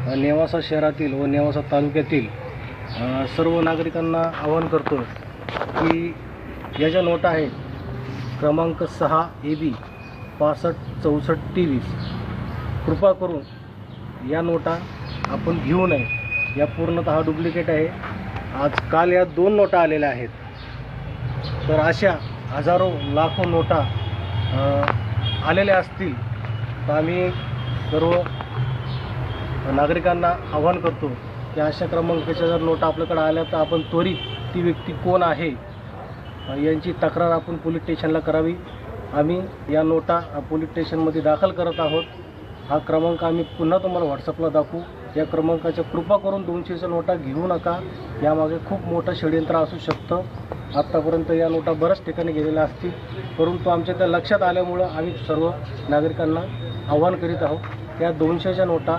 नेवासा शहरातील व नेवासा तालुक्यातील सर्व नागरिकांना आवाहन करतो की या ज्या नोटा आहेत क्रमांक 6 AB 65 64 23 कृपा करून या नोटा आपण घेऊ नये। या पूर्णतः डुप्लिकेट आहे। काल या 2 नोटा आलेल्या आहेत। तर अशा हजारो लाखो नोटा आलेल्या असतील तर आम्ही सर्व नागरिकांना आवाहन करतो की अशा क्रमांकाच्या जर नोटा आपल्याकडे आल्या तर आपण त्वरित ती व्यक्ती कोण आहे यांची तक्रार आपण पोलीस स्टेशनला करावी। आम्ही या नोटा पोलीस स्टेशनमध्ये दाखल करत आहोत। हा क्रमांक आम्ही पुन्हा तुम्हाला व्हॉट्सअपला दाखवू। या क्रमांकाच्या कृपा करून 200च्या नोटा घेऊ नका। यामागे खूप मोठं षडयंत्र असू शकतं। आत्तापर्यंत या नोटा बऱ्याच ठिकाणी गेलेल्या असतील, परंतु आमच्या त्या लक्षात आल्यामुळं आम्ही सर्व नागरिकांना आवाहन करीत आहोत। या 200च्या नोटा